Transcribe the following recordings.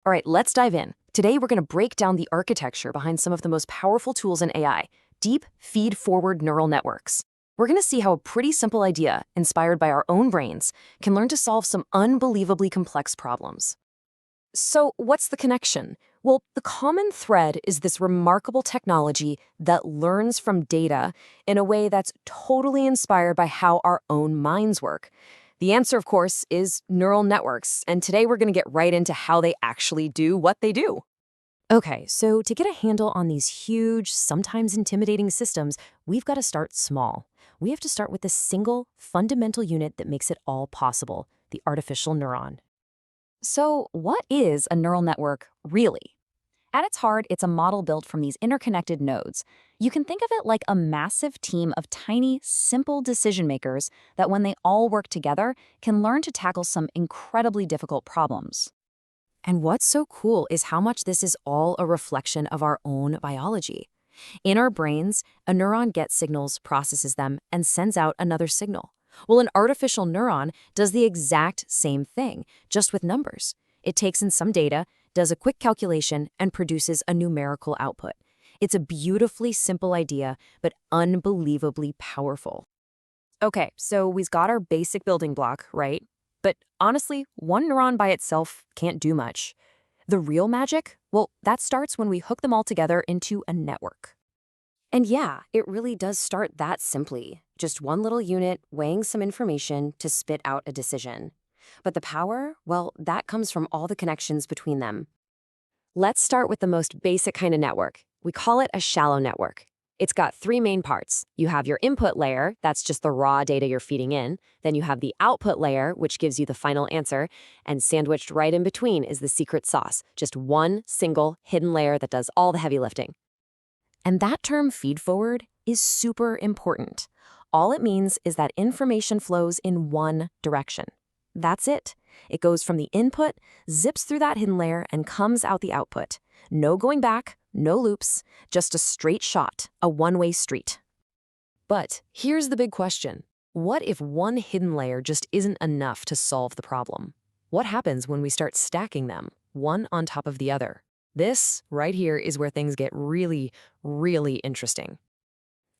All right, let's dive in. Today, we're going to break down the architecture behind some of the most powerful tools in AI, deep feed-forward neural networks. We're going to see how a pretty simple idea, inspired by our own brains, can learn to solve some unbelievably complex problems. So, what's the connection? Well, the common thread is this remarkable technology that learns from data in a way that's totally inspired by how our own minds work. The answer, of course, is neural networks, and today we're going to get right into how they actually do what they do. Okay, so to get a handle on these huge, sometimes intimidating systems, we've got to start small. We have to start with the single, fundamental unit that makes it all possible: the artificial neuron. So, what is a neural network really? At its heart, it's a model built from these interconnected nodes. You can think of it like a massive team of tiny, simple decision makers that, when they all work together, can learn to tackle some incredibly difficult problems. And what's so cool is how much this is all a reflection of our own biology. In our brains, a neuron gets signals, processes them, and sends out another signal. Well, an artificial neuron does the exact same thing, just with numbers. It takes in some data, does a quick calculation, and produces a numerical output. It's a beautifully simple idea, but unbelievably powerful. Okay, so we've got our basic building block, right? But honestly, one neuron by itself can't do much. The real magic? Well, that starts when we hook them all together into a network. And yeah, it really does start that simply. Just one little unit weighing some information to spit out a decision. But the power, well, that comes from all the connections between them. Let's start with the most basic kind of network. We call it a shallow network. It's got three main parts. You have your input layer, that's just the raw data you're feeding in. Then you have the output layer, which gives you the final answer. And sandwiched right in between is the secret sauce, just one single hidden layer that does all the heavy lifting. And that term feed-forward is super important. All it means is that information flows in one direction. That's it. It goes from the input, zips through that hidden layer, and comes out the output. No going back, no loops, just a straight shot, a one-way street. But here's the big question. What if one hidden layer just isn't enough to solve the problem? What happens when we start stacking them, one on top of the other? This, right here, is where things get really, really interesting.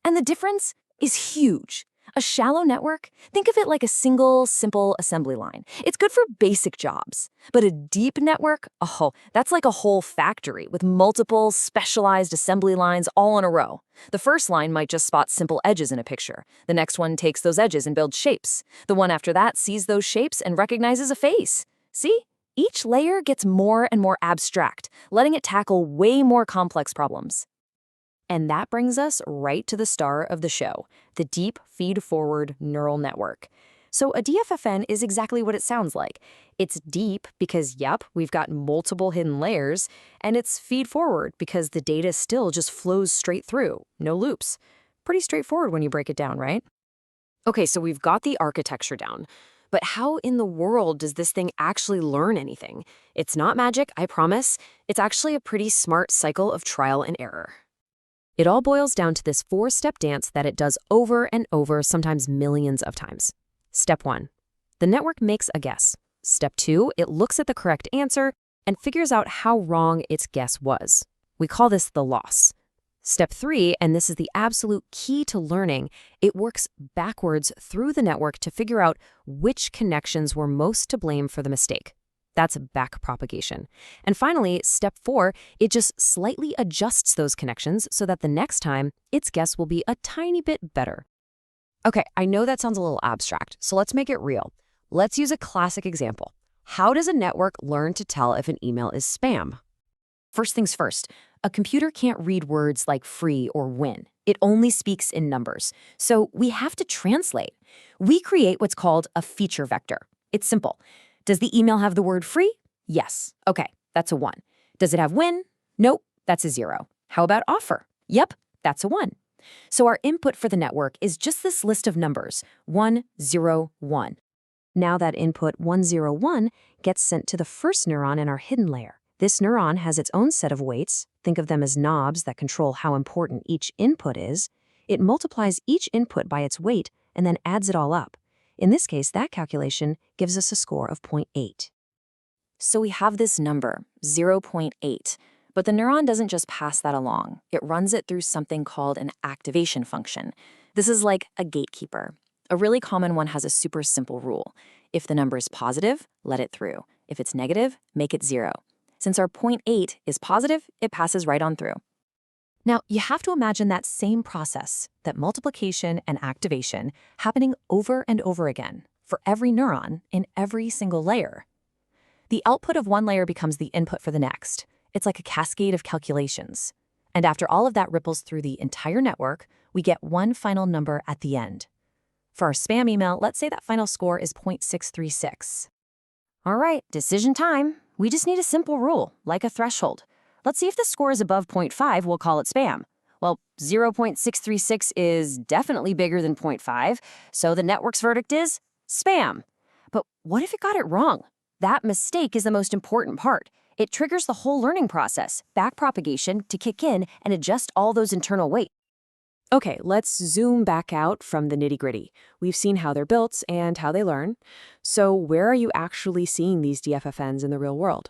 And the difference is huge. A shallow network, think of it like a single, simple assembly line. It's good for basic jobs. But a deep network, oh, that's like a whole factory with multiple specialized assembly lines all in a row. The first line might just spot simple edges in a picture. The next one takes those edges and builds shapes. The one after that sees those shapes and recognizes a face. See? Each layer gets more and more abstract, letting it tackle way more complex problems. And that brings us right to the star of the show, the deep feed-forward neural network. So a DFFN is exactly what it sounds like. It's deep because, yep, we've got multiple hidden layers, and it's feed-forward because the data still just flows straight through, no loops. Pretty straightforward when you break it down, right? Okay, so we've got the architecture down. But how in the world does this thing actually learn anything? It's not magic, I promise. It's actually a pretty smart cycle of trial and error. It all boils down to this four-step dance that it does over and over, sometimes millions of times. Step 1. The network makes a guess. Step 2. It looks at the correct answer and figures out how wrong its guess was. We call this the loss. Step 3, and this is the absolute key to learning, it works backwards through the network to figure out which connections were most to blame for the mistake. That's backpropagation. And finally, step 4, it just slightly adjusts those connections so that the next time, its guess will be a tiny bit better. Okay, I know that sounds a little abstract, so let's make it real. Let's use a classic example. How does a network learn to tell if an email is spam? First things first, a computer can't read words like free or win. It only speaks in numbers. So we have to translate. We create what's called a feature vector. It's simple. Does the email have the word free? Yes. Okay, that's a 1. Does it have win? Nope, that's a 0. How about offer? Yep, that's a 1. So our input for the network is just this list of numbers, 1, 0, 1. Now that input 1, 0, 1 gets sent to the first neuron in our hidden layer. This neuron has its own set of weights. Think of them as knobs that control how important each input is. It multiplies each input by its weight and then adds it all up. In this case, that calculation gives us a score of 0.8. So we have this number, 0.8. But the neuron doesn't just pass that along. It runs it through something called an activation function. This is like a gatekeeper. A really common one has a super simple rule. If the number is positive, let it through. If it's negative, make it 0. Since our 0.8 is positive, it passes right on through. Now, you have to imagine that same process, that multiplication and activation, happening over and over again for every neuron in every single layer. The output of one layer becomes the input for the next. It's like a cascade of calculations. And after all of that ripples through the entire network, we get one final number at the end. For our spam email, let's say that final score is 0.636. All right, decision time. We just need a simple rule, like a threshold. Let's see if the score is above 0.5, we'll call it spam. Well, 0.636 is definitely bigger than 0.5, so the network's verdict is spam. But what if it got it wrong? That mistake is the most important part. It triggers the whole learning process, backpropagation, to kick in and adjust all those internal weights. Okay, let's zoom back out from the nitty-gritty. We've seen how they're built and how they learn. So where are you actually seeing these DFFNs in the real world?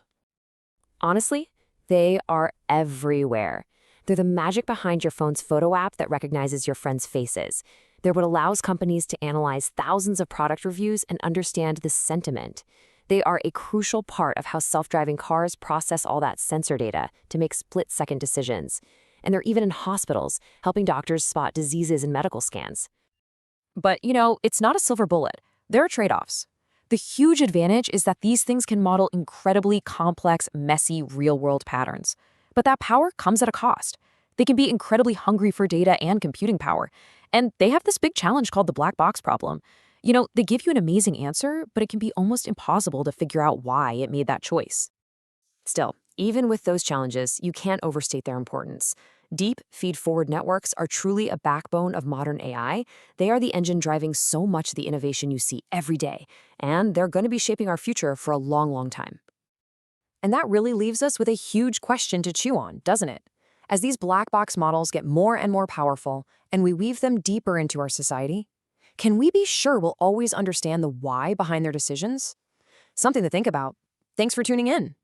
Honestly, they are everywhere. They're the magic behind your phone's photo app that recognizes your friends' faces. They're what allows companies to analyze thousands of product reviews and understand the sentiment. They are a crucial part of how self-driving cars process all that sensor data to make split-second decisions. And they're even in hospitals, helping doctors spot diseases in medical scans. But, it's not a silver bullet. There are trade-offs. The huge advantage is that these things can model incredibly complex, messy, real-world patterns. But that power comes at a cost. They can be incredibly hungry for data and computing power. And they have this big challenge called the black box problem. They give you an amazing answer, but it can be almost impossible to figure out why it made that choice. Still, even with those challenges, you can't overstate their importance. Deep, feed-forward networks are truly a backbone of modern AI. They are the engine driving so much of the innovation you see every day, and they're going to be shaping our future for a long, long time. And that really leaves us with a huge question to chew on, doesn't it? As these black box models get more and more powerful, and we weave them deeper into our society, can we be sure we'll always understand the why behind their decisions? Something to think about. Thanks for tuning in.